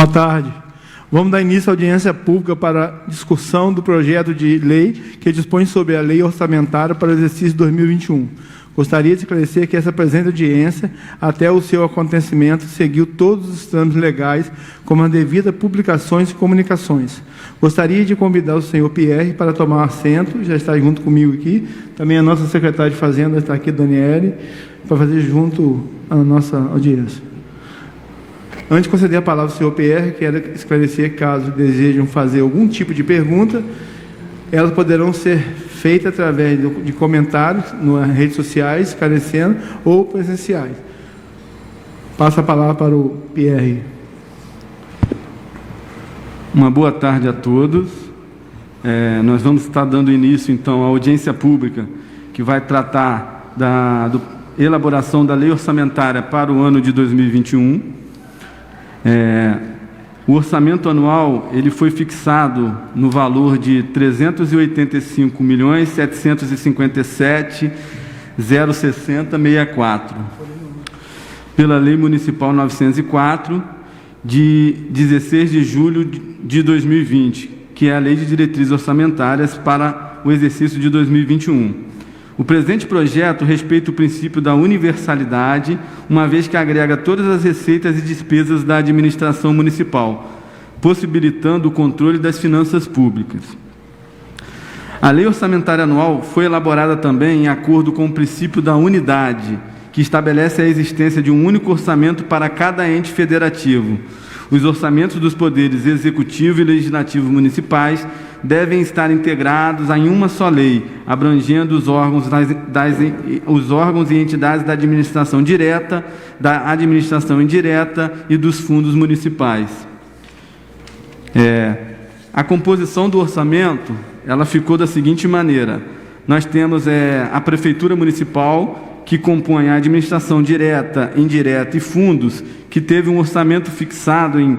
Boa tarde. Vamos dar início à audiência pública para a discussão do projeto de lei que dispõe sobre a lei orçamentária para o exercício 2021. Gostaria de esclarecer que essa presente audiência, até o seu acontecimento, seguiu todos os trâmites legais, como a devida publicações e comunicações. Gostaria de convidar o senhor Pierre para tomar assento, já está junto comigo aqui. Também a nossa secretária de Fazenda está aqui, Daniele, para fazer junto a nossa audiência. Antes de conceder a palavra ao senhor Pierre, quero esclarecer, caso desejam fazer algum tipo de pergunta, elas poderão ser feitas através de comentários nas redes sociais, esclarecendo, ou presenciais. Passo a palavra para o Pierre. Uma boa tarde a todos. Nós vamos estar dando início, então, à audiência pública, que vai tratar da elaboração da lei orçamentária para o ano de 2021. O orçamento anual ele foi fixado no valor de 385.757.060.64 pela Lei Municipal 904 de 16 de julho de 2020, que é a Lei de Diretrizes Orçamentárias para o exercício de 2021. O presente projeto respeita o princípio da universalidade, uma vez que agrega todas as receitas e despesas da administração municipal, possibilitando o controle das finanças públicas. A Lei Orçamentária Anual foi elaborada também em acordo com o princípio da unidade, que estabelece a existência de um único orçamento para cada ente federativo. Os orçamentos dos poderes executivo e legislativo municipais devem estar integrados em uma só lei, abrangendo os órgãos e entidades da administração direta, da administração indireta e dos fundos municipais. A composição do orçamento ela ficou da seguinte maneira: nós temos a Prefeitura Municipal, que compõe a administração direta, indireta e fundos, que teve um orçamento fixado em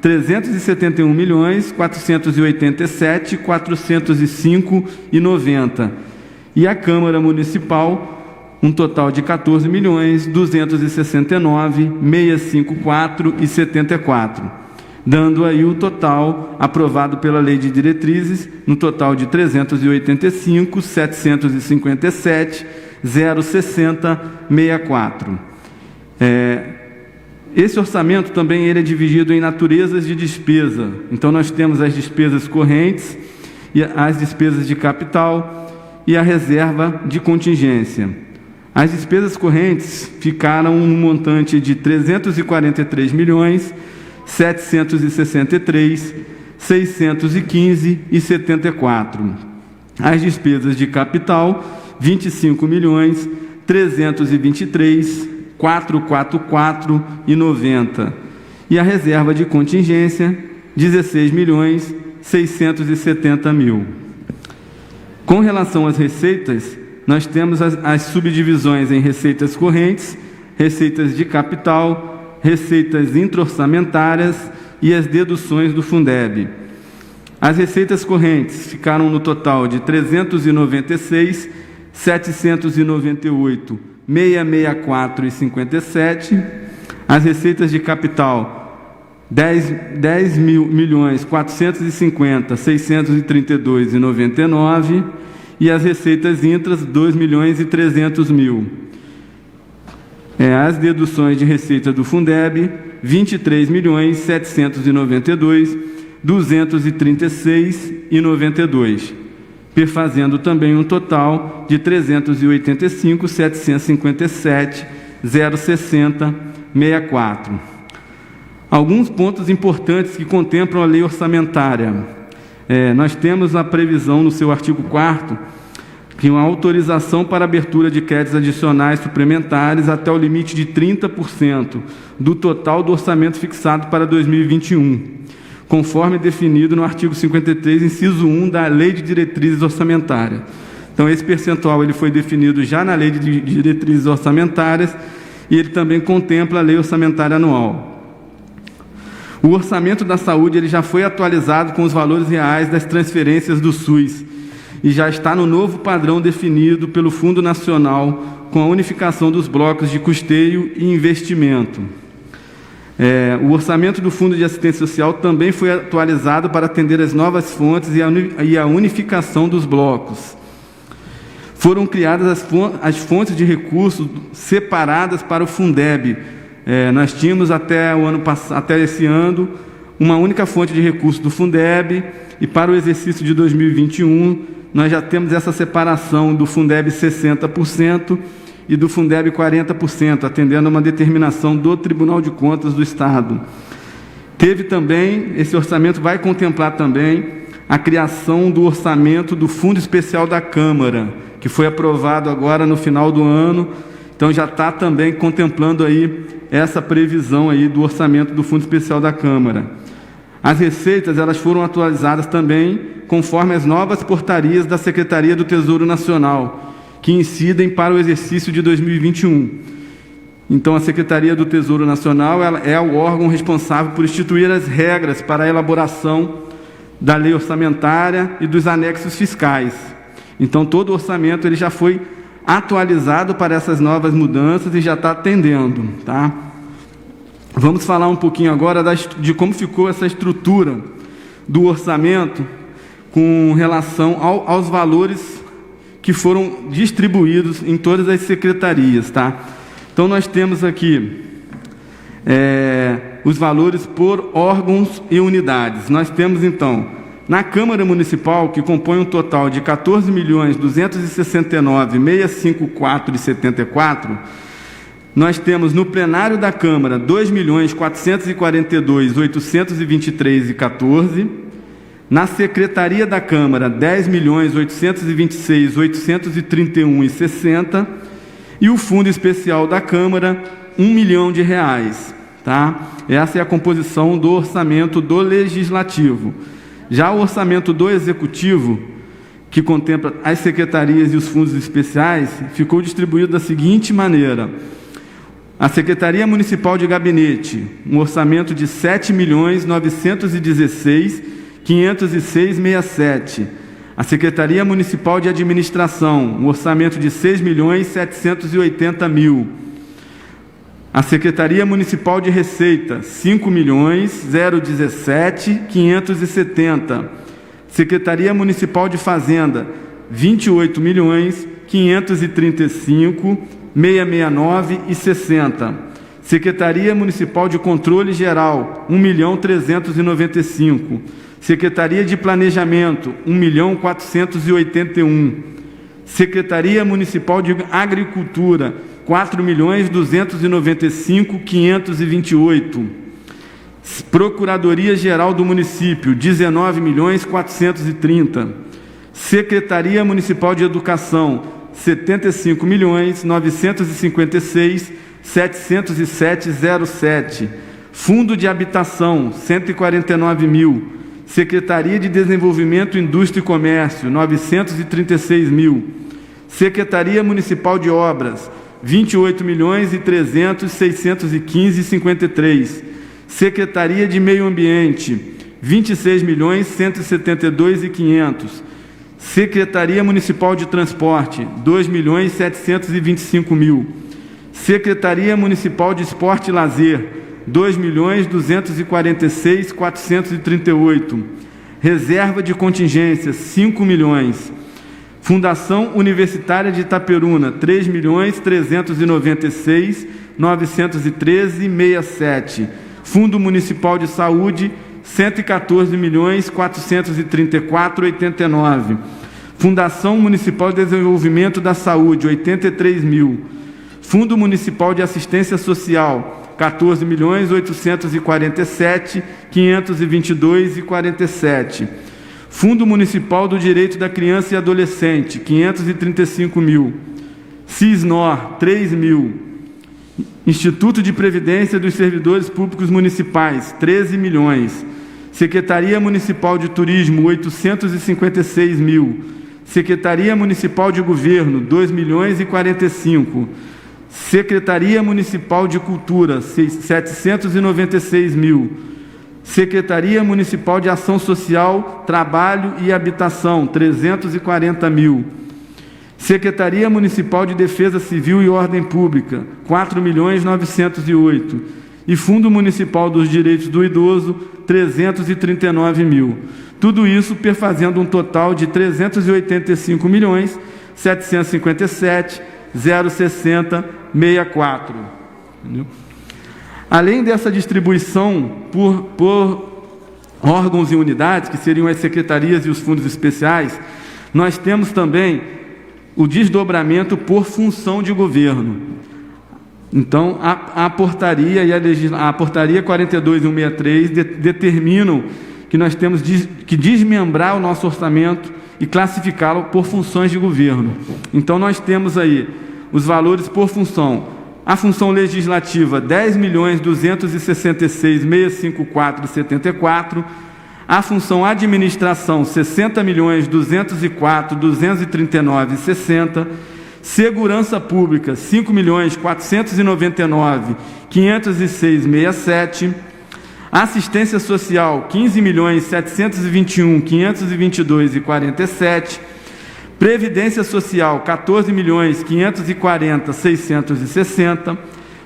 371.487.405,90. E a Câmara Municipal, um total de 14.269.654,74, dando aí o total aprovado pela Lei de Diretrizes, no total de 385.757.060.64. Esse orçamento também ele é dividido em naturezas de despesa. Então, nós temos as despesas correntes, e as despesas de capital e a reserva de contingência. As despesas correntes ficaram no montante de 343.763.615,74. As despesas de capital, 25.323.444,90. E a reserva de contingência, 16.670.000. Com relação às receitas, nós temos as subdivisões em receitas correntes, receitas de capital, receitas intra-orçamentárias e as deduções do Fundeb. As receitas correntes ficaram no total de 396.798.664,57. As receitas de capital, 10.450.632,99. E as receitas intras, 2.300.000. As deduções de receita do Fundeb, 23.792.236,92, perfazendo também um total de 385.757.060.64. Alguns pontos importantes que contemplam a lei orçamentária. Nós temos a previsão no seu artigo 4º que uma autorização para abertura de créditos adicionais suplementares até o limite de 30% do total do orçamento fixado para 2021, conforme definido no artigo 53, inciso 1 da Lei de Diretrizes Orçamentárias. Então, esse percentual ele foi definido já na Lei de Diretrizes Orçamentárias e ele também contempla a Lei Orçamentária Anual. O orçamento da saúde ele já foi atualizado com os valores reais das transferências do SUS e já está no novo padrão definido pelo Fundo Nacional com a unificação dos blocos de custeio e investimento. O orçamento do Fundo de Assistência Social também foi atualizado para atender as novas fontes e a unificação dos blocos. Foram criadas as fontes de recursos separadas para o Fundeb. Nós tínhamos até esse ano uma única fonte de recursos do Fundeb, e para o exercício de 2021 nós já temos essa separação do Fundeb 60% e do Fundeb 40%, atendendo a uma determinação do Tribunal de Contas do Estado. Teve também, esse orçamento vai contemplar também a criação do orçamento do Fundo Especial da Câmara, que foi aprovado agora no final do ano, então já está também contemplando aí essa previsão aí do orçamento do Fundo Especial da Câmara. As receitas, elas foram atualizadas também conforme as novas portarias da Secretaria do Tesouro Nacional, que incidem para o exercício de 2021. Então, a Secretaria do Tesouro Nacional é o órgão responsável por instituir as regras para a elaboração da lei orçamentária e dos anexos fiscais. Então, todo o orçamento ele já foi atualizado para essas novas mudanças e já está atendendo, tá? Vamos falar um pouquinho agora de como ficou essa estrutura do orçamento com relação aos valores que foram distribuídos em todas as secretarias, tá? Então, nós temos aqui os valores por órgãos e unidades. Nós temos, então, na Câmara Municipal, que compõe um total de 14.269.654,74, nós temos no plenário da Câmara 2.442.823,14, na Secretaria da Câmara 10.826.831,60 e o Fundo Especial da Câmara R$1 milhão, tá? Essa é a composição do orçamento do Legislativo. Já o orçamento do Executivo, que contempla as secretarias e os fundos especiais, ficou distribuído da seguinte maneira: a Secretaria Municipal de Gabinete, um orçamento de R$ 7.916.506,67. A Secretaria Municipal de Administração, um orçamento de R$ 6.780.000. A Secretaria Municipal de Receita, R$ 5.017.570. Secretaria Municipal de Fazenda, R$ 28.535.669,60. Secretaria Municipal de Controle Geral, R$ 1.395.000. Secretaria de Planejamento, R$ 1.481.000. Secretaria Municipal de Agricultura, R$ 4.295.528. Procuradoria Geral do Município, R$ 19.430.000. Secretaria Municipal de Educação, R$ 75.956.707,07. Fundo de Habitação, R$ 149.000. Secretaria de Desenvolvimento, Indústria e Comércio, R$ 936.000. Secretaria Municipal de Obras, R$ 28.300.615,53. Secretaria de Meio Ambiente, R$ 26.172.500. Secretaria Municipal de Transporte, R$ 2.725.000. Secretaria Municipal de Esporte e Lazer, R$ 2.246.438. Reserva de contingência, R$ 5 milhões. Fundação Universitária de Itaperuna, R$ 3.396.913,67. Fundo Municipal de Saúde, R$ 114.434,89. Fundação Municipal de Desenvolvimento da Saúde, R$ 83.000. Fundo Municipal de Assistência Social, R$ 14.847.522,47. Fundo Municipal do Direito da Criança e Adolescente, R$ 535.000. Cisnor, R$ 3.000. Instituto de Previdência dos Servidores Públicos Municipais, R$ 13 milhões. Secretaria Municipal de Turismo, R$ 856.000. Secretaria Municipal de Governo, R$ 2.045.000. Secretaria Municipal de Cultura, R$ 796.000. Secretaria Municipal de Ação Social, Trabalho e Habitação, R$ 340.000. Secretaria Municipal de Defesa Civil e Ordem Pública, R$ 4.908.000. e Fundo Municipal dos Direitos do Idoso, 339 mil. Tudo isso perfazendo um total de 385.757.060.64. Entendeu? Além dessa distribuição por órgãos e unidades, que seriam as secretarias e os fundos especiais, nós temos também o desdobramento por função de governo. Então, a portaria e a portaria 42.163 determinam que nós temos que desmembrar o nosso orçamento e classificá-lo por funções de governo. Então, nós temos aí os valores por função. A função legislativa, 10.266.654,74. A função administração, 60.204.239,60. Segurança Pública, 5.499.506,67. Assistência Social, 15.721.522,47. Previdência Social, 14.540.660.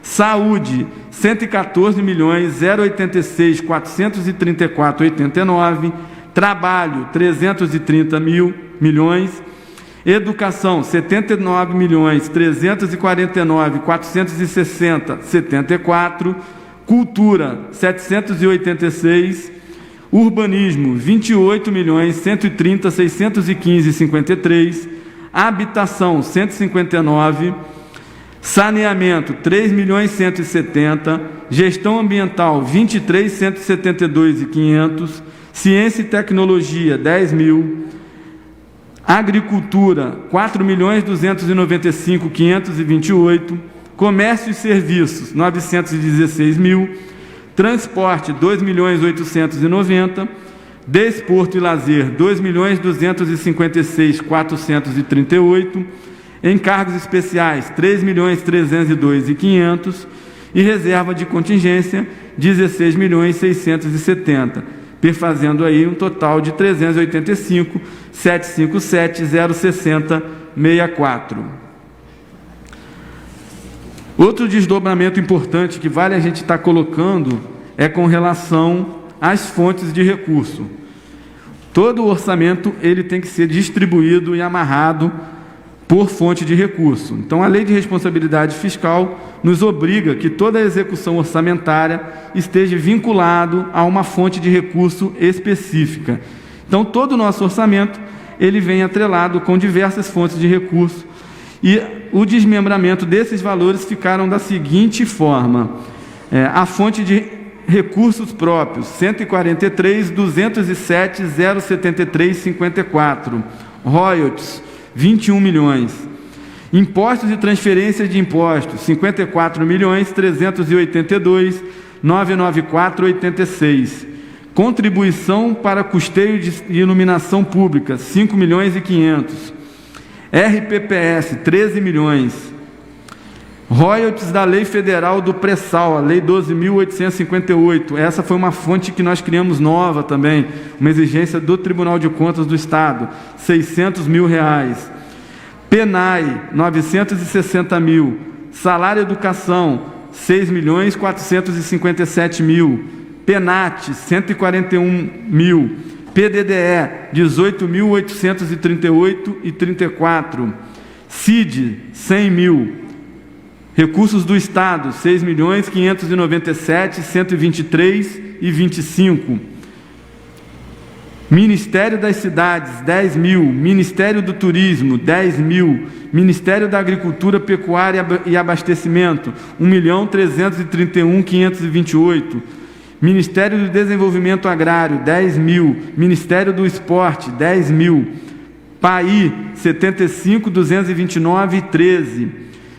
Saúde, 114.086.434,89. Trabalho, 330 milhões. Educação, 79.349.460,74. Cultura, 786. Urbanismo, 28.130.615,53. Habitação, 159. Saneamento, 3.170.000. Gestão ambiental, 23.172.500. Ciência e tecnologia, 10.000. Agricultura, 4.295.528. Comércio e serviços, 916.000. Transporte, 2.890.000. Desporto e lazer, 2.256.438. Encargos especiais, 3.302.500. E reserva de contingência, 16.670.000. perfazendo aí um total de 385.757.060.64. Outro desdobramento importante que vale a gente estar colocando é com relação às fontes de recurso. Todo o orçamento ele tem que ser distribuído e amarrado por fonte de recurso. Então, a Lei de Responsabilidade Fiscal nos obriga que toda a execução orçamentária esteja vinculado a uma fonte de recurso específica. Então, todo o nosso orçamento ele vem atrelado com diversas fontes de recurso e o desmembramento desses valores ficaram da seguinte forma: a fonte de recursos próprios, 143.207.073.54, royalties, 21 milhões. Impostos e transferências de impostos, 54.382.994.86. Contribuição para custeio de iluminação pública, 5.500.000. RPPS, 13 milhões. Royalties da Lei Federal do Pré-Sal, a Lei 12.858. Essa foi uma fonte que nós criamos nova também, uma exigência do Tribunal de Contas do Estado, R$ 600 mil. PENAI, 960.000. Salário Educação, 6.457.000. PENAT, 141.000. PDDE, 18.838,34. CID, 100.000. Recursos do Estado, 6.597.123,25. Ministério das Cidades, 10.000. Ministério do Turismo, 10.000. Ministério da Agricultura, Pecuária e Abastecimento, 1.331.528. Ministério do Desenvolvimento Agrário, 10.000. Ministério do Esporte, 10.000. PAI, 75.229,13.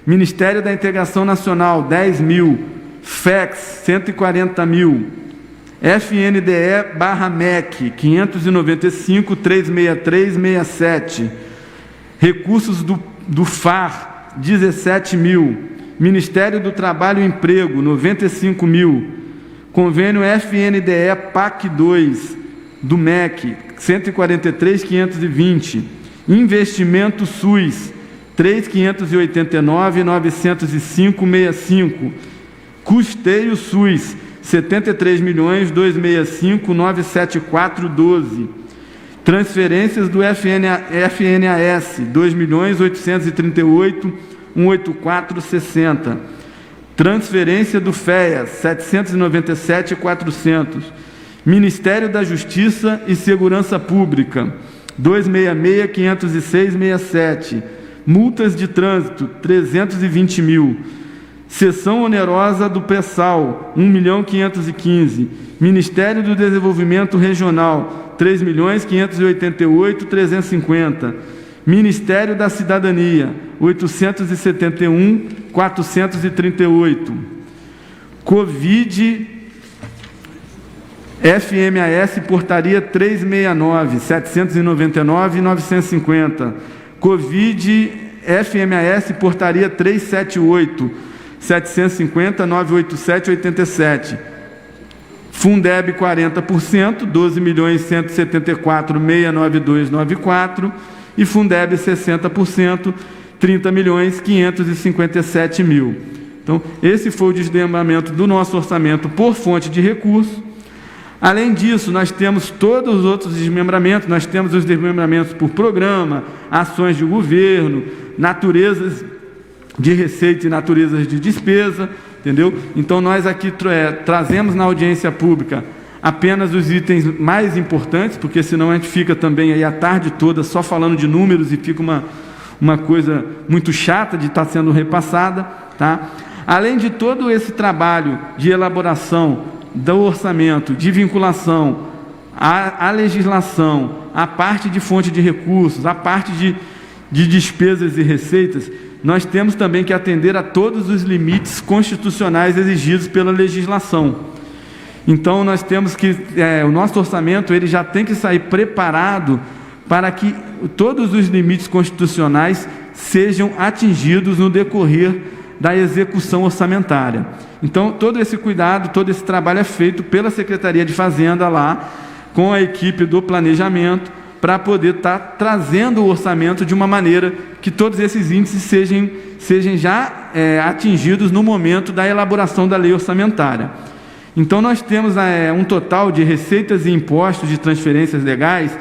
Ministério da Integração Nacional, 10.000. FEX, 140.000. FNDE/MEC, 595.363,67. Recursos do FAR, 17.000. Ministério do Trabalho e Emprego, 95.000. Convênio FNDE-PAC 2 do MEC, 143.520. Investimento SUS, 3.589.905,65. Custeio SUS, R$ 73.265.974,12. Transferências do FNAS, R$ 2.838.184,60. Transferência do FEAS, R$ 797.400. Ministério da Justiça e Segurança Pública, R$ 266.506,67. Multas de trânsito, R$ 320 mil. Seção onerosa do PESAL, R$ 1.515.000. Ministério do Desenvolvimento Regional, R$ 3.588.350. Ministério da Cidadania, R$ 871.438. Covid, FMAS, Portaria 369, 799.950. Covid, FMAS, Portaria 378, 750.987,87. Fundeb 40%, 12.174.692,94. E Fundeb 60%, 30.557.000. Então, esse foi o desmembramento do nosso orçamento por fonte de recurso. Além disso, nós temos todos os outros desmembramentos, nós temos os desmembramentos por programa, ações de governo, naturezas de receita e naturezas de despesa, entendeu? Então, nós aqui trazemos na audiência pública apenas os itens mais importantes, porque senão a gente fica também aí a tarde toda só falando de números e fica uma coisa muito chata de estar sendo repassada, tá? Além de todo esse trabalho de elaboração do orçamento, de vinculação à legislação, à parte de fonte de recursos, à parte de despesas e receitas, nós temos também que atender a todos os limites constitucionais exigidos pela legislação. Então, nós temos que, o nosso orçamento ele já tem que sair preparado para que todos os limites constitucionais sejam atingidos no decorrer da execução orçamentária. Então, todo esse cuidado, todo esse trabalho é feito pela Secretaria de Fazenda lá, com a equipe do planejamento, para poder estar trazendo o orçamento de uma maneira que todos esses índices sejam já atingidos no momento da elaboração da lei orçamentária. Então, nós temos um total de receitas e impostos de transferências legais,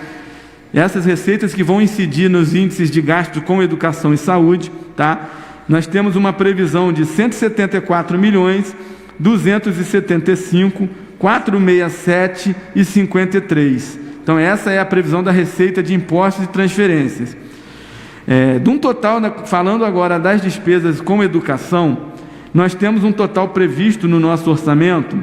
essas receitas que vão incidir nos índices de gasto com educação e saúde, tá? Nós temos uma previsão de R$ 174.265.467,53. Então, essa é a previsão da receita de impostos e transferências. De um total, falando agora das despesas com educação, nós temos um total previsto no nosso orçamento,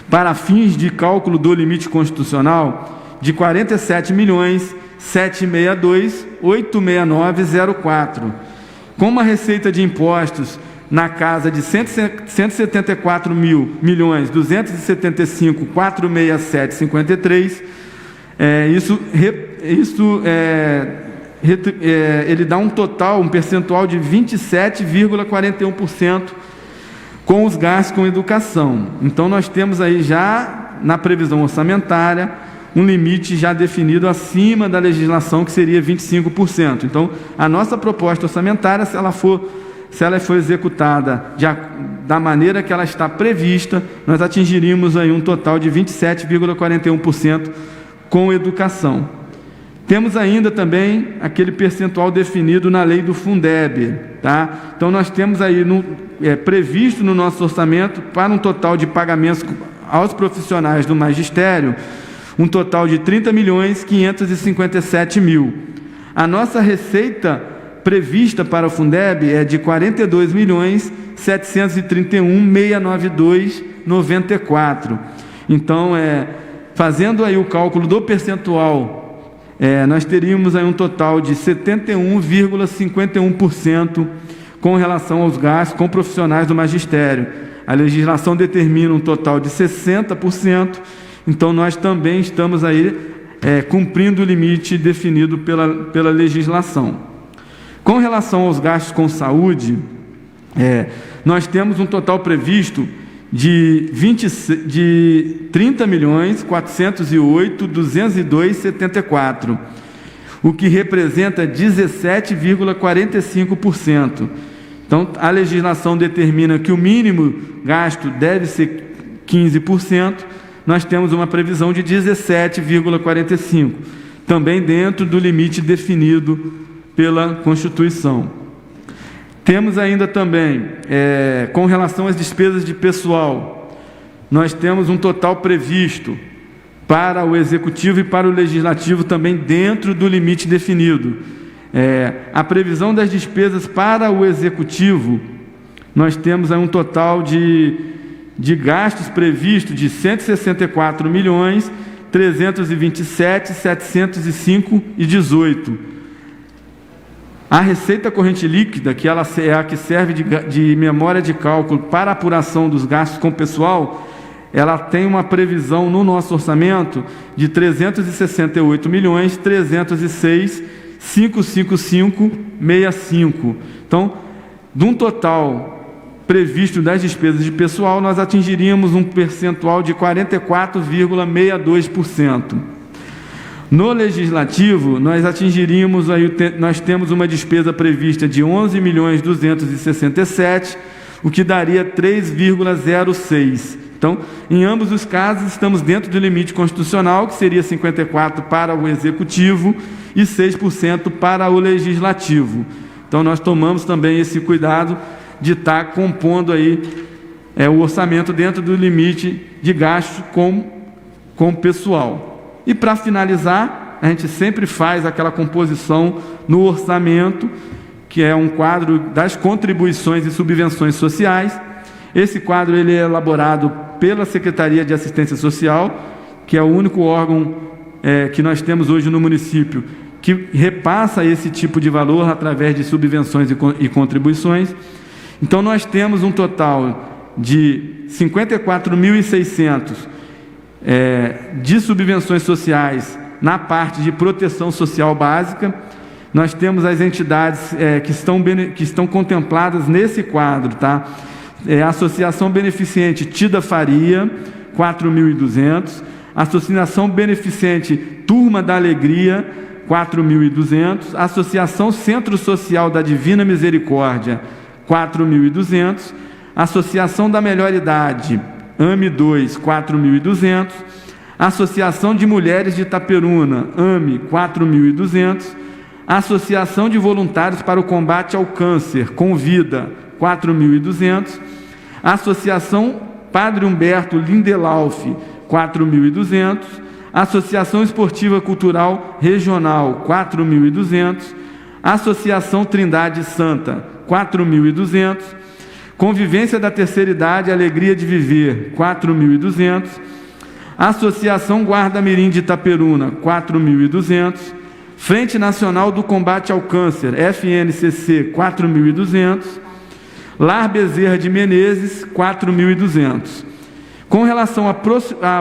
para fins de cálculo do limite constitucional, de R$ 47.762.869,04. Com uma receita de impostos na casa de R$ 174.275.467,53, ele dá um total, um percentual de 27,41% com os gastos com educação. Então, nós temos aí já, na previsão orçamentária, um limite já definido acima da legislação, que seria 25%. Então, a nossa proposta orçamentária, se ela for executada da maneira que ela está prevista, nós atingiríamos aí um total de 27,41% com educação. Temos ainda também aquele percentual definido na lei do Fundeb, tá? Então, nós temos aí previsto no nosso orçamento, para um total de pagamentos aos profissionais do magistério, um total de R$ 30.557.000. A nossa receita prevista para o Fundeb é de R$ 42.731.692,94. Então, fazendo aí o cálculo do percentual, nós teríamos aí um total de 71,51% com relação aos gastos com profissionais do magistério. A legislação determina um total de 60%, então nós também estamos aí cumprindo o limite definido pela legislação. Com relação aos gastos com saúde, nós temos um total previsto de R$ 30.408.202,74, o que representa 17,45%. Então, a legislação determina que o mínimo gasto deve ser 15%, nós temos uma previsão de 17,45%, também dentro do limite definido pela Constituição. Temos ainda também, com relação às despesas de pessoal, nós temos um total previsto para o Executivo e para o Legislativo também dentro do limite definido. A previsão das despesas para o Executivo, nós temos aí um total de gastos previstos de R$ 164.327.705,18. A receita corrente líquida, que ela é a que serve de memória de cálculo para a apuração dos gastos com pessoal, ela tem uma previsão no nosso orçamento de R$ 368.306.555,65. Então, de um total previsto das despesas de pessoal, nós atingiríamos um percentual de 44,62%. No Legislativo, nós temos uma despesa prevista de 11.267.000, o que daria 3,06%. Então, em ambos os casos, estamos dentro do limite constitucional, que seria 54% para o Executivo e 6% para o Legislativo. Então, nós tomamos também esse cuidado de estar compondo aí o orçamento dentro do limite de gasto com pessoal. E para finalizar, a gente sempre faz aquela composição no orçamento, que é um quadro das contribuições e subvenções sociais. Esse quadro ele é elaborado pela Secretaria de Assistência Social, que é o único órgão que nós temos hoje no município, que repassa esse tipo de valor através de subvenções e contribuições. Então, nós temos um total de 54.600 de subvenções sociais na parte de proteção social básica. Nós temos as entidades que estão contempladas nesse quadro, tá? A Associação Beneficente Tida Faria, 4.200. Associação Beneficente Turma da Alegria, 4.200. Associação Centro Social da Divina Misericórdia, 4.200. Associação da Melhor Idade, AME 2, 4.200. Associação de Mulheres de Itaperuna, AME, 4.200. Associação de Voluntários para o Combate ao Câncer, Convida, 4.200. Associação Padre Humberto Lindelauf, 4.200. Associação Esportiva Cultural Regional, 4.200. Associação Trindade Santa, 4.200. Convivência da Terceira Idade, Alegria de Viver, 4.200. Associação Guarda Mirim de Itaperuna, 4.200. Frente Nacional do Combate ao Câncer, FNCC, 4.200. Lar Bezerra de Menezes, 4.200. Com relação à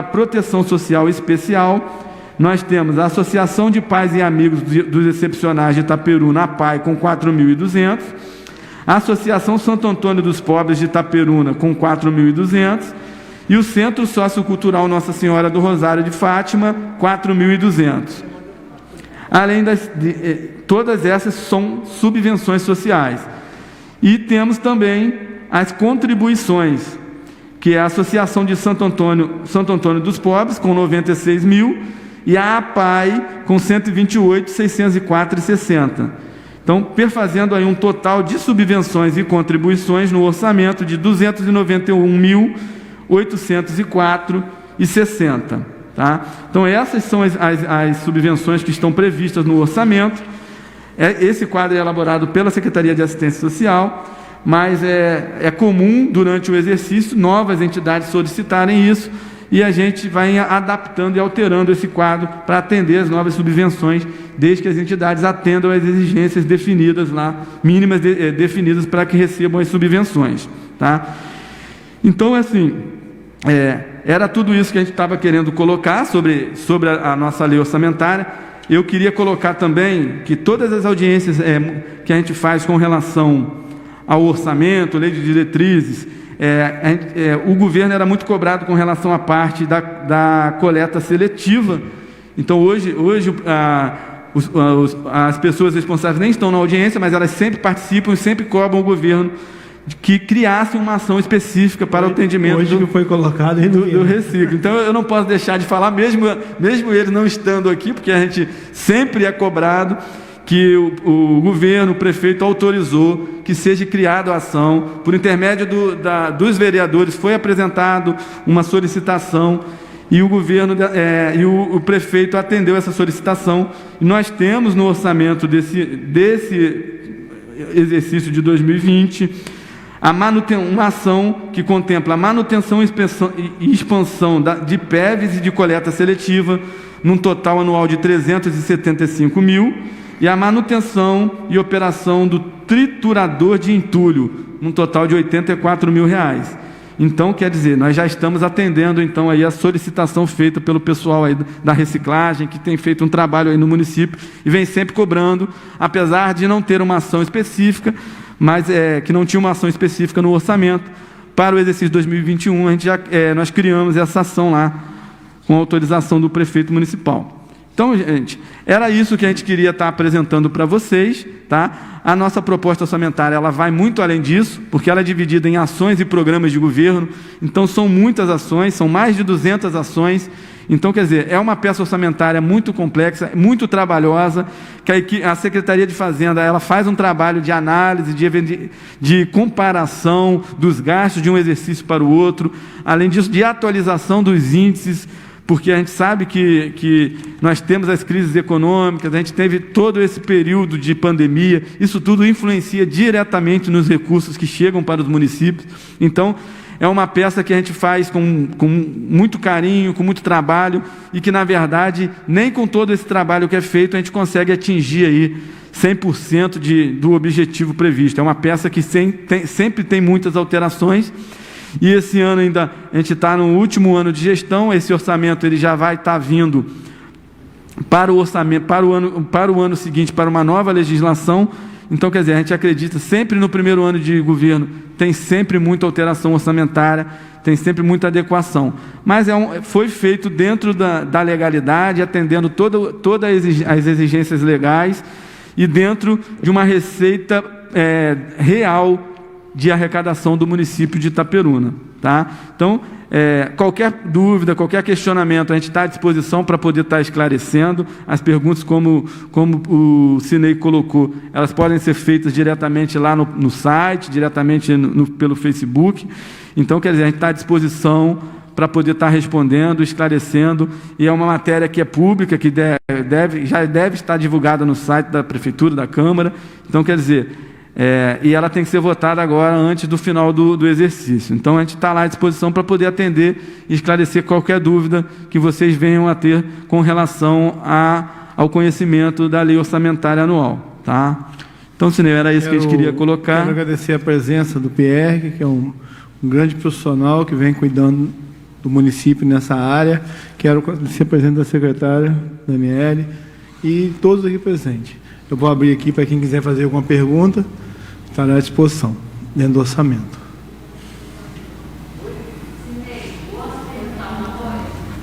proteção social especial, nós temos a Associação de Pais e Amigos dos Excepcionais de Itaperuna, APAI, com 4.200. A Associação Santo Antônio dos Pobres de Itaperuna, com 4.200. E o Centro Sociocultural Nossa Senhora do Rosário de Fátima, 4.200. Além todas essas são subvenções sociais. E temos também as contribuições, que é a Associação de Santo Antônio dos Pobres, com 96.000, e a APAI, com 128.604,60. Então, perfazendo aí um total de subvenções e contribuições no orçamento de 291.804,60. Tá? Então, essas são as subvenções que estão previstas no orçamento. Esse quadro é elaborado pela Secretaria de Assistência Social, mas é comum, durante o exercício, novas entidades solicitarem isso, e a gente vai adaptando e alterando esse quadro para atender as novas subvenções, desde que as entidades atendam às exigências definidas lá, mínimas definidas para que recebam as subvenções. Tá? Então, assim, era tudo isso que a gente estava querendo colocar sobre a nossa lei orçamentária. Eu queria colocar também que todas as audiências que a gente faz com relação ao orçamento, lei de diretrizes, o governo era muito cobrado com relação à parte da coleta seletiva. Então, hoje as pessoas responsáveis nem estão na audiência, mas elas sempre participam e sempre cobram o governo que criasse uma ação específica para o atendimento hoje que foi colocado do reciclo. Então, eu não posso deixar de falar, mesmo eles não estando aqui, porque a gente sempre é cobrado que o governo, o prefeito autorizou que seja criada a ação. Por intermédio dos vereadores, foi apresentado uma solicitação e o governo o prefeito atendeu essa solicitação. E nós temos no orçamento desse exercício de 2020 uma ação que contempla a manutenção e expansão de PEVs e de coleta seletiva, num total anual de 375 mil, e a manutenção e operação do triturador de entulho, num total de 84 mil reais. Então, quer dizer, nós já estamos atendendo então aí a solicitação feita pelo pessoal aí da reciclagem, que tem feito um trabalho aí no município e vem sempre cobrando, apesar de não ter uma ação específica, mas que não tinha uma ação específica no orçamento. Para o exercício 2021, nós criamos essa ação lá, com autorização do prefeito municipal. Então, gente, era isso que a gente queria estar apresentando para vocês, tá? A nossa proposta orçamentária, ela vai muito além disso, porque ela é dividida em ações e programas de governo. Então, são muitas ações, são mais de 200 ações. Então, quer dizer, é uma peça orçamentária muito complexa, muito trabalhosa, que a Secretaria de Fazenda, ela faz um trabalho de análise, de comparação dos gastos de um exercício para o outro, além disso, de atualização dos índices, porque a gente sabe que nós temos as crises econômicas, a gente teve todo esse período de pandemia, isso tudo influencia diretamente nos recursos que chegam para os municípios. Então, é uma peça que a gente faz com muito carinho, com muito trabalho, e que, na verdade, nem com todo esse trabalho que é feito, a gente consegue atingir aí 100% do objetivo previsto. É uma peça que sempre tem muitas alterações. E esse ano ainda, a gente está no último ano de gestão, esse orçamento ele já vai estar vindo para o orçamento, para o ano seguinte, para uma nova legislação. Então, quer dizer, a gente acredita sempre no primeiro ano de governo, tem sempre muita alteração orçamentária, tem sempre muita adequação. Mas foi feito dentro da legalidade, atendendo todas as exigências legais e dentro de uma receita real de arrecadação do município de Itaperuna, tá? Então, qualquer dúvida, qualquer questionamento, a gente está à disposição para poder estar esclarecendo. As perguntas, como o Cinei colocou, elas podem ser feitas diretamente lá no site, diretamente pelo Facebook. Então, quer dizer, a gente está à disposição para poder estar respondendo, esclarecendo, e é uma matéria que é pública, que já deve estar divulgada no site da Prefeitura, da Câmara. Então, quer dizer, e ela tem que ser votada agora, antes do final do exercício. Então, a gente está lá à disposição para poder atender e esclarecer qualquer dúvida que vocês venham a ter com relação ao conhecimento da lei orçamentária anual. Tá? Então, Cinei, era isso que a gente queria colocar. Quero agradecer a presença do Pierre, que é um grande profissional que vem cuidando do município nessa área. Quero agradecer a presença da secretária, Daniele, e todos aqui presentes. Eu vou abrir aqui para quem quiser fazer alguma pergunta. Estará à disposição, dentro do orçamento.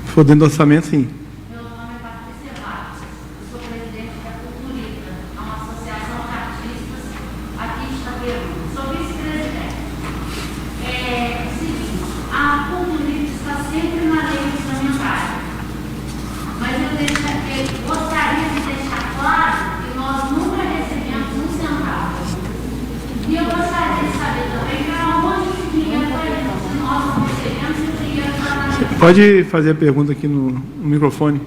Se for dentro do orçamento, sim. Meu nome é Patrícia Vargas, eu sou presidente da Culturita, uma associação de artistas aqui de Itaperuna. Sou vice-presidente. É o seguinte, a Culturita está sempre na lei orçamentária, mas eu gostaria de deixar claro que nós nunca recebemos um centavo. E eu gostaria de saber também para onde o dinheiro vai indo, se nós não recebemos o dinheiro para nós. Você pode fazer a pergunta aqui no microfone.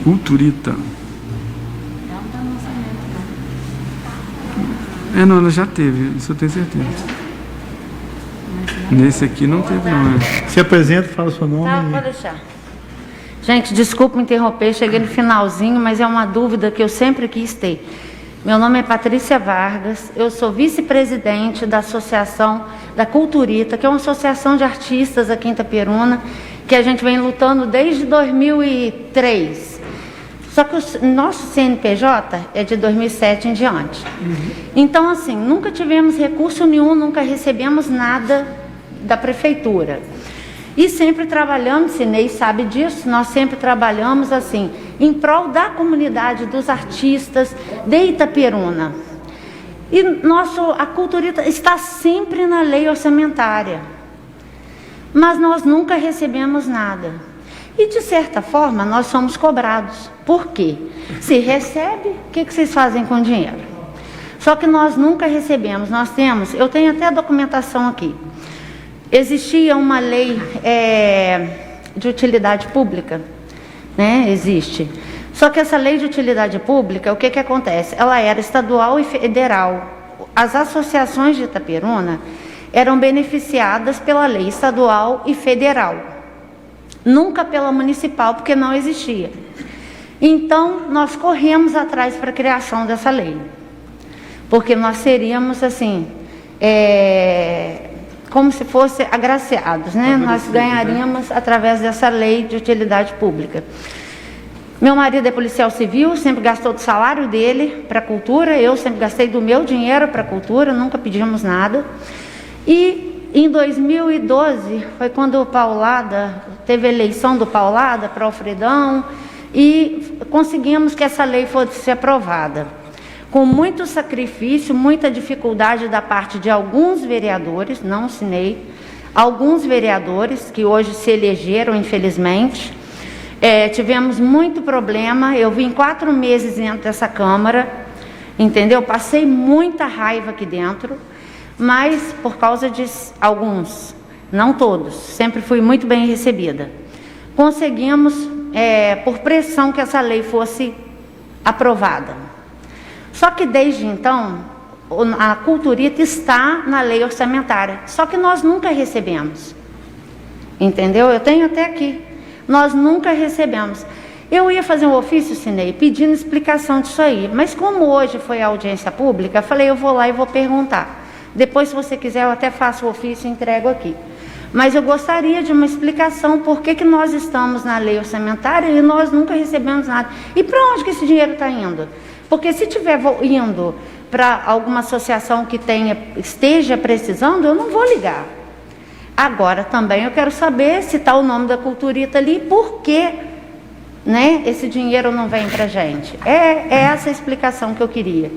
Culturita. Não, ela já teve, isso eu tenho certeza. Nesse aqui não teve, não. Se apresenta, fala o seu nome. Tá, pode deixar. Gente, desculpa me interromper, cheguei no finalzinho, mas é uma dúvida que eu sempre quis ter. Meu nome é Patrícia Vargas, eu sou vice-presidente da Associação da Culturita, que é uma associação de artistas aqui em Itaperuna, que a gente vem lutando desde 2003. Só que o nosso CNPJ é de 2007 em diante. Então, assim, nunca tivemos recurso nenhum, nunca recebemos nada da prefeitura. E sempre trabalhamos, Sinei sabe disso, nós sempre trabalhamos assim, em prol da comunidade, dos artistas de Itaperuna. E a Culturita está sempre na lei orçamentária, mas nós nunca recebemos nada. E de certa forma nós somos cobrados. Por quê? Se recebe, o que vocês fazem com o dinheiro? Só que nós nunca recebemos. Eu tenho até a documentação aqui. Existia uma lei de utilidade pública, né? Existe. Só que essa lei de utilidade pública, o que acontece? Ela era estadual e federal. As associações de Itaperuna eram beneficiadas pela lei estadual e federal, nunca pela municipal, porque não existia. Então, nós corremos atrás para a criação dessa lei, porque nós seríamos assim, como se fosse agraciados, né? Nós ganharíamos através dessa lei de utilidade pública. Meu marido é policial civil, sempre gastou do salário dele para a cultura, eu sempre gastei do meu dinheiro para a cultura, nunca pedimos nada. E em 2012 foi quando o Paulada, teve a eleição do Paulada para Alfredão, e conseguimos que essa lei fosse aprovada. Com muito sacrifício, muita dificuldade da parte de alguns vereadores, não Sinei, alguns vereadores que hoje se elegeram, infelizmente. Tivemos muito problema, eu vim 4 meses dentro dessa Câmara, entendeu? Passei muita raiva aqui dentro, mas por causa de alguns, não todos, sempre fui muito bem recebida. Conseguimos, por pressão, que essa lei fosse aprovada. Só que desde então, a Culturita está na lei orçamentária, só que nós nunca recebemos, entendeu? Eu tenho até aqui, nós nunca recebemos. Eu ia fazer um ofício, Sinei, pedindo explicação disso aí, mas como hoje foi a audiência pública, falei, eu vou lá e vou perguntar. Depois, se você quiser, eu até faço o ofício e entrego aqui. Mas eu gostaria de uma explicação por que nós estamos na lei orçamentária e nós nunca recebemos nada. E para onde que esse dinheiro está indo? Porque se estiver indo para alguma associação que esteja precisando, eu não vou ligar. Agora também eu quero saber se está o nome da Culturita ali, por que, né, esse dinheiro não vem para a gente. É essa a explicação que eu queria.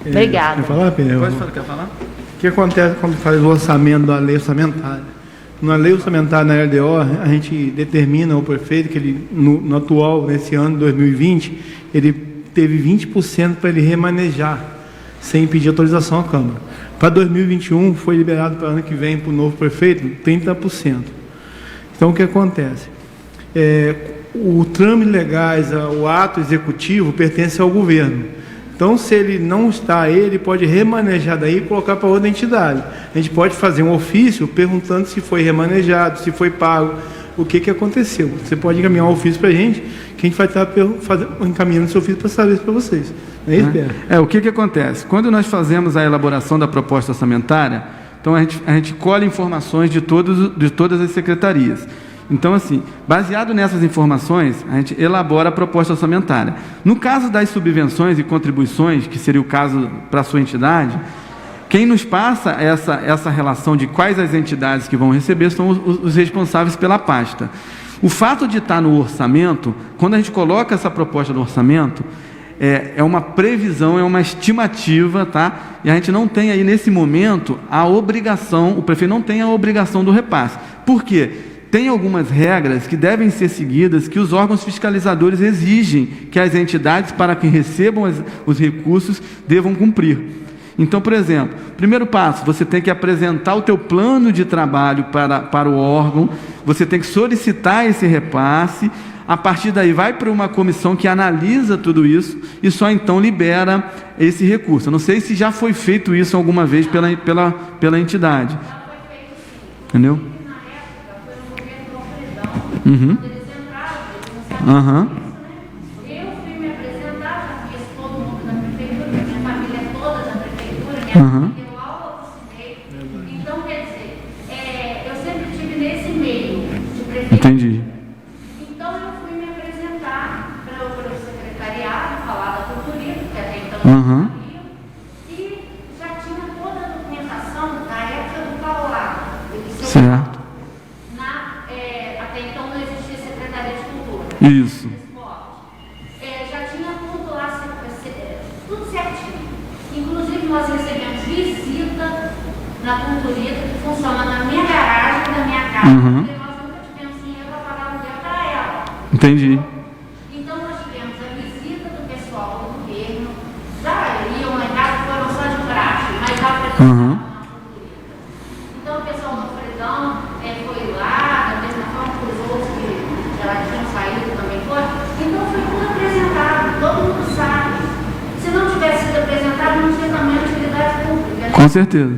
Obrigada. Quer falar, Pedro? Quer falar? O que acontece quando faz o orçamento da lei orçamentária? Na lei orçamentária, na LDO, a gente determina o prefeito que ele, no atual, nesse ano de 2020, ele teve 20% para ele remanejar, sem pedir autorização à Câmara. Para 2021, foi liberado para o ano que vem, para o novo prefeito, 30%. Então, o que acontece? O trâmite legais, o ato executivo, pertence ao governo. Então, se ele não está, ele pode remanejar daí e colocar para outra entidade. A gente pode fazer um ofício perguntando se foi remanejado, se foi pago, o que aconteceu. Você pode encaminhar um ofício para a gente, que a gente vai estar encaminhando esse ofício para saber isso para vocês. Não é isso, Pedro? O que acontece? Quando nós fazemos a elaboração da proposta orçamentária, então a gente colhe informações de todas as secretarias. Então, assim, baseado nessas informações, a gente elabora a proposta orçamentária. No caso das subvenções e contribuições, que seria o caso para a sua entidade, quem nos passa essa relação de quais as entidades que vão receber são os responsáveis pela pasta. O fato de estar no orçamento, quando a gente coloca essa proposta do orçamento, é uma previsão, é uma estimativa, tá? E a gente não tem aí, nesse momento, a obrigação, o prefeito não tem a obrigação do repasse. Por quê? Tem algumas regras que devem ser seguidas, que os órgãos fiscalizadores exigem que as entidades, para que recebam os recursos, devam cumprir. Então, por exemplo, primeiro passo, você tem que apresentar o teu plano de trabalho para o órgão, você tem que solicitar esse repasse, a partir daí vai para uma comissão que analisa tudo isso e só então libera esse recurso. Eu não sei se já foi feito isso alguma vez pela entidade. Entendeu? Uhum. Uhum. Eu fui me apresentar, já conheço todo mundo da prefeitura, minha família é toda da prefeitura, minha família deu aula do CINEI. Então, quer dizer, eu sempre estive nesse meio de prefeitura. Entendi. Então, eu fui me apresentar para o secretariado, falar da Culturita, que até então eu não sabia, e já tinha toda a documentação da época do Paulada. Certo. Na na Culturita, que funciona na minha garagem, na minha casa, porque nós nunca tivemos dinheiro para pagar aluguel para ela. Entendi. Então, nós tivemos a visita do pessoal do governo, já iam lá em casa, foram só de praxe, mas dá para na Culturita. Então, o pessoal do Fredão foi lá, da mesma forma que os outros que já tinham saído também foram. Então, foi tudo apresentado, todo mundo sabe. Se não tivesse sido apresentado, não tinha também utilidade pública, né? Com certeza.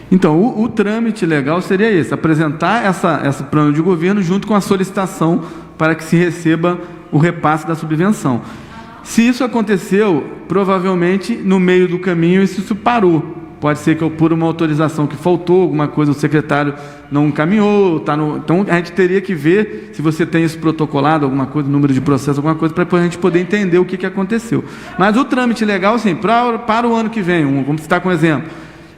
Então, o trâmite legal seria esse, apresentar esse plano de governo junto com a solicitação para que se receba o repasse da subvenção. Se isso aconteceu, provavelmente, no meio do caminho, isso parou. Pode ser que por uma autorização que faltou, alguma coisa, o secretário não encaminhou, então a gente teria que ver se você tem isso protocolado, alguma coisa, número de processo, alguma coisa, para a gente poder entender o que aconteceu. Mas o trâmite legal, assim, para o ano que vem, vamos citar com exemplo,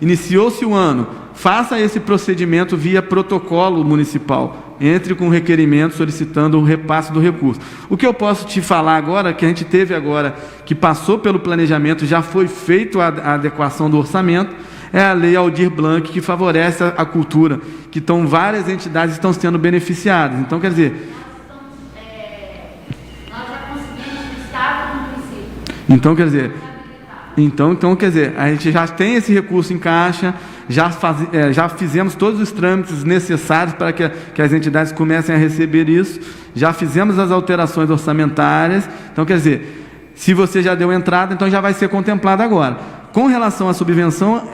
iniciou-se o ano, faça esse procedimento via protocolo municipal, entre com requerimento solicitando o repasse do recurso. O que eu posso te falar agora, que a gente teve agora, que passou pelo planejamento, já foi feito a adequação do orçamento, é a Lei Aldir Blanc, que favorece a cultura, que várias entidades estão sendo beneficiadas. Então, quer dizer... Nós já conseguimos o Estado no município. Então, quer dizer, a gente já tem esse recurso em caixa, já fizemos todos os trâmites necessários para que as entidades comecem a receber isso, já fizemos as alterações orçamentárias. Então, quer dizer, se você já deu entrada, então já vai ser contemplado agora. Com relação à subvenção,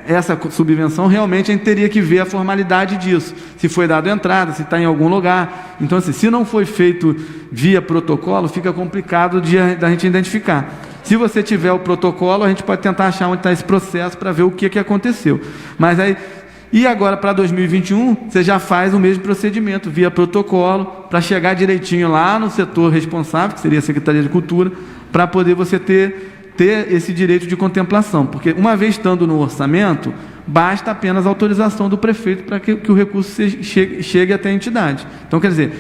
essa subvenção realmente a gente teria que ver a formalidade disso, se foi dado entrada, se está em algum lugar. Então, assim, se não foi feito via protocolo, fica complicado da gente identificar. Se você tiver o protocolo, a gente pode tentar achar onde está esse processo para ver o que aconteceu. Mas aí, e agora para 2021, você já faz o mesmo procedimento via protocolo, para chegar direitinho lá no setor responsável, que seria a Secretaria de Cultura, para poder você ter esse direito de contemplação. Porque uma vez estando no orçamento, basta apenas a autorização do prefeito para que o recurso chegue até a entidade. Então, quer dizer,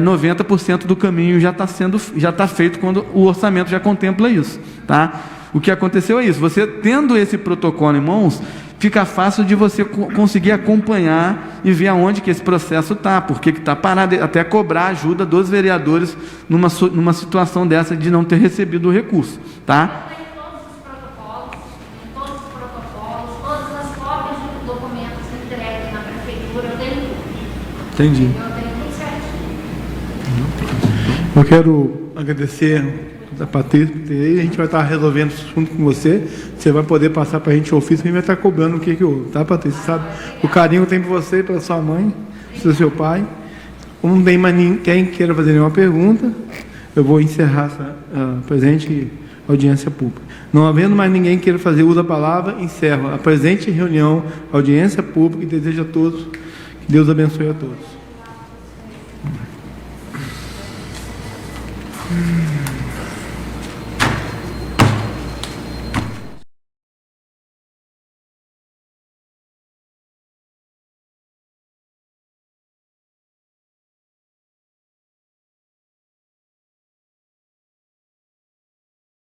90% do caminho já está feito quando o orçamento já contempla isso. Tá? O que aconteceu é isso, você tendo esse protocolo em mãos, fica fácil de você conseguir acompanhar e ver aonde que esse processo está, por que está parado, até cobrar ajuda dos vereadores numa situação dessa de não ter recebido o recurso. Tá? Entendi. Eu quero agradecer a Patrícia, a gente vai estar resolvendo isso junto com você. Você vai poder passar para a gente o ofício, a gente vai estar cobrando o que houve, tá, Patrícia? Sabe o carinho que tem por você e pela sua mãe, pelo seu pai. Como não tem mais ninguém que queira fazer nenhuma pergunta, eu vou encerrar essa presente audiência pública. Não havendo mais ninguém que queira fazer uso da palavra, encerro a presente reunião, audiência pública, e desejo a todos que Deus abençoe a todos.